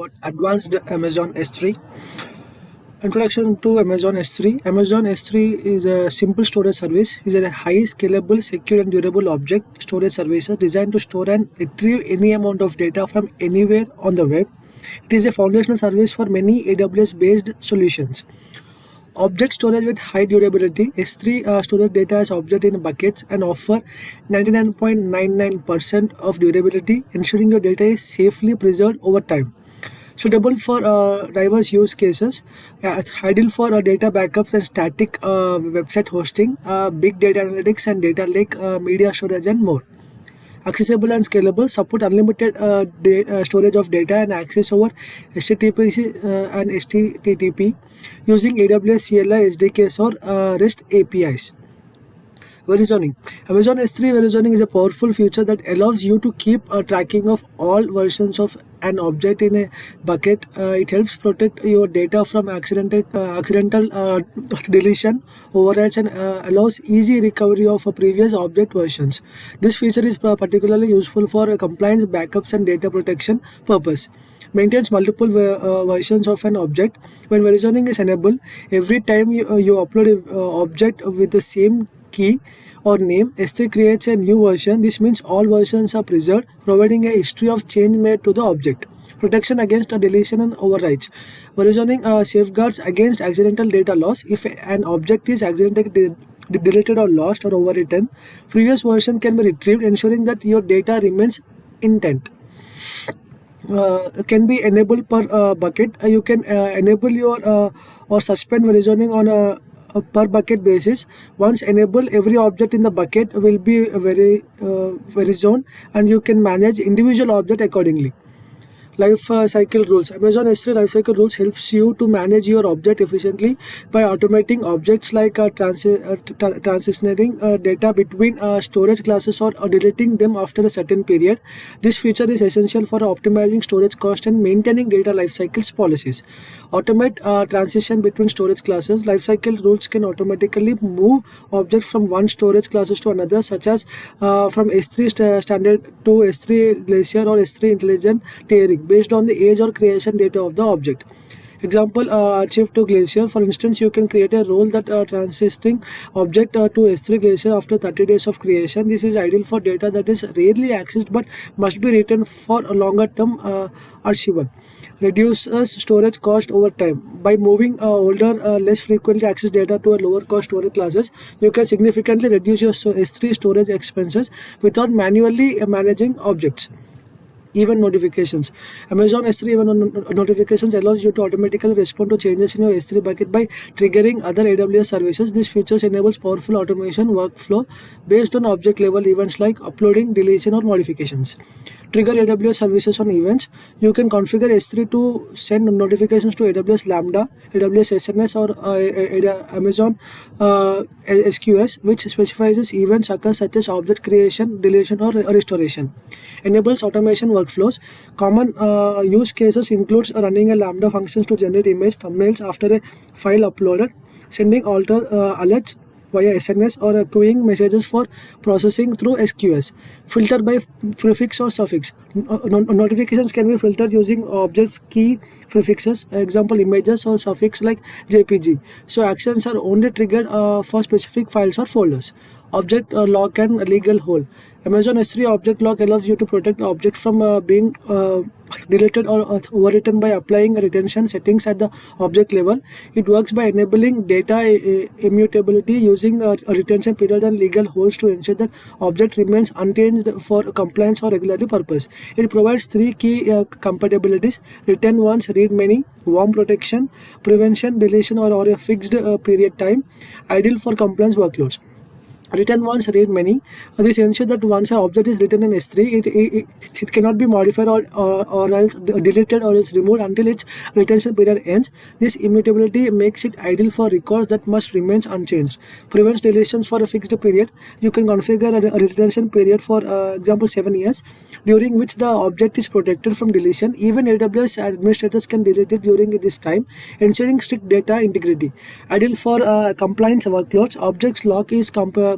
Advanced Amazon S3. Introduction to Amazon S3. Amazon S3 is a simple storage service. It is a high scalable, secure and durable object storage service designed to store and retrieve any amount of data from anywhere on the web. It is a foundational service for many AWS based solutions. Object storage with high durability. S3 storage data as object in buckets and offer 99.99% of durability, ensuring your data is safely preserved over time. Suitable for diverse use cases, ideal for data backups and static website hosting, big data analytics and data lake, media storage and more. Accessible and scalable, support unlimited storage of data and access over HTTP and HTTP using AWS CLI SDKs or REST APIs. Versioning. Amazon S3 versioning is a powerful feature that allows you to keep tracking of all versions of an object in a bucket. It helps protect your data from accidental deletion, overwrites, and allows easy recovery of previous object versions. This feature is particularly useful for compliance, backups, and data protection purpose. Maintains multiple versions of an object. When versioning is enabled, every time you upload a object with the same key or name, S3 creates a new version. This means all versions are preserved, providing a history of change made to the object. Protection against deletion and overwrites. Versioning safeguards against accidental data loss. If an object is accidentally deleted or lost or overwritten, previous version can be retrieved, ensuring that your data remains intact. Can be enabled per bucket. You can enable your or suspend versioning on a per bucket basis. Once enabled, every object in the bucket will be very zone, and you can manage individual object accordingly. Lifecycle rules. Amazon S3 lifecycle rules helps you to manage your object efficiently by automating objects like transitioning data between storage classes or deleting them after a certain period. This feature is essential for optimizing storage cost and maintaining data lifecycles policies. Automate transition between storage classes. Lifecycle rules can automatically move objects from one storage classes to another, such as from S3 standard to S3 Glacier or S3 Intelligent Tiering, based on the age or creation date of the object. Example, achieve to Glacier. For instance, you can create a role that transiting object to S3 Glacier after 30 days of creation. This is ideal for data that is rarely accessed but must be written for a longer term archival. Reduces storage cost over time. By moving older, less frequently accessed data to a lower cost storage classes, you can significantly reduce your S3 storage expenses without manually managing objects. Event notifications. Amazon S3 event notifications allows you to automatically respond to changes in your S3 bucket by triggering other AWS services. This features enables powerful automation workflow based on object level events like uploading, deletion, or modifications. Trigger AWS services on events. You can configure S3 to send notifications to AWS Lambda, AWS SNS, or Amazon SQS, which specifies events occur such as object creation, deletion, or restoration. Enables automation workflows. Common use cases includes running a Lambda functions to generate image thumbnails after a file uploaded, sending alter alerts via SNS, or queuing messages for processing through SQS. Filter by prefix or suffix. Notifications can be filtered using objects key prefixes, example images, or suffix like JPG. So actions are only triggered for specific files or folders. Object lock and legal hold. Amazon S3 object lock allows you to protect the object from being deleted or overwritten by applying retention settings at the object level. It works by enabling data immutability using a retention period and legal holds to ensure that object remains unchanged for compliance or regulatory purpose. It provides three key compatibilities: return once, read many, warm protection, prevention, deletion, or a fixed period time, ideal for compliance workloads. Return once, read many. This ensures that once an object is written in S3, it cannot be modified or else deleted or else removed until its retention period ends. This immutability makes it ideal for records that must remain unchanged. Prevents deletions for a fixed period. You can configure a retention period for example 7 years, during which the object is protected from deletion. Even AWS administrators can delete it during this time, ensuring strict data integrity. Ideal for compliance workloads. Objects lock is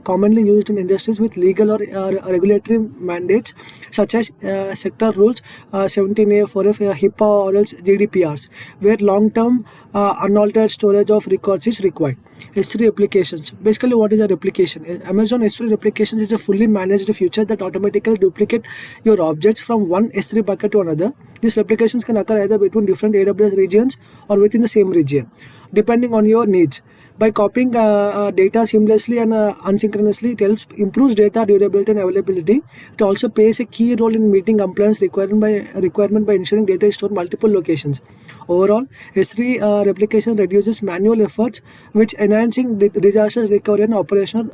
commonly used in industries with legal or regulatory mandates, such as sector rules 17A, 4F, HIPAA, or else GDPRs, where long-term unaltered storage of records is required. S3 replications. Basically, what is a replication? Amazon S3 replications is a fully managed feature that automatically duplicate your objects from one S3 bucket to another. These replications can occur either between different AWS regions or within the same region, depending on your needs. By copying data seamlessly and unsynchronously, it helps improves data durability and availability. It also plays a key role in meeting compliance requirement by ensuring data is stored multiple locations. Overall, S3 replication reduces manual efforts, which enhancing disaster recovery and operational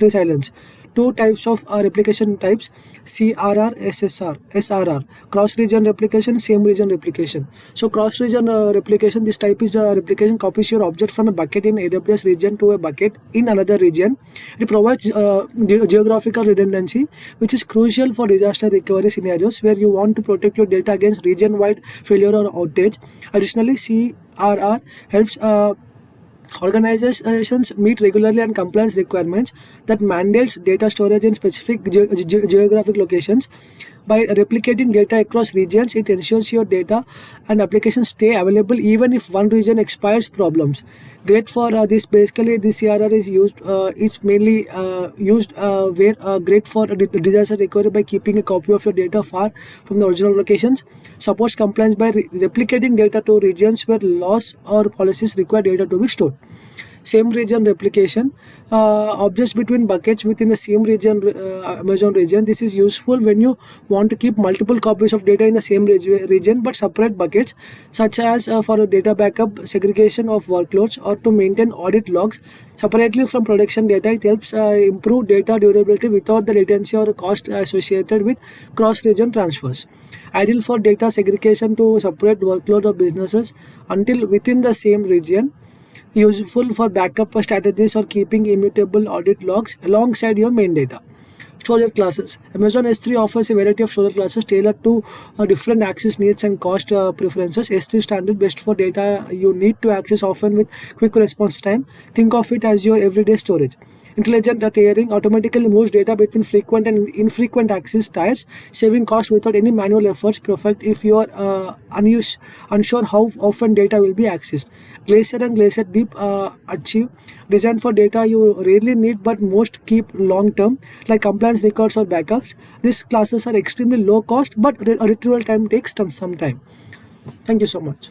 resilience. Two types of replication types: CRR, SRR. Cross region replication, same region replication. So cross region replication, this type is replication copies your object from a bucket in AWS region to a bucket in another region. It provides geographical redundancy, which is crucial for disaster recovery scenarios where you want to protect your data against region-wide failure or outage. Additionally, CRR helps organizations meet regularly and compliance requirements that mandates data storage in specific geographic locations. By replicating data across regions, it ensures your data and applications stay available even if one region expires problems. Great for this. Basically, this CRR is used. It's mainly used where great for disaster recovery by keeping a copy of your data far from the original locations. Supports compliance by replicating data to regions where laws or policies require data to be stored. Same region replication, objects between buckets within the same region, Amazon region. This is useful when you want to keep multiple copies of data in the same region but separate buckets, such as for a data backup, segregation of workloads, or to maintain audit logs separately from production data. It helps improve data durability without the latency or cost associated with cross-region transfers. Ideal for data segregation to separate workload of businesses until within the same region. Useful for backup strategies or keeping immutable audit logs alongside your main data. Storage classes. Amazon S3 offers a variety of storage classes tailored to different access needs and cost preferences. S3 standard best for data you need to access often with quick response time. Think of it as your everyday storage. Intelligent tiering automatically moves data between frequent and infrequent access tiers, saving cost without any manual efforts. Perfect if you are unsure how often data will be accessed. Glacier and Glacier Deep achieve designed for data you rarely need but most keep long term, like compliance records or backups. These classes are extremely low cost, but retrieval time takes some time. Thank you so much.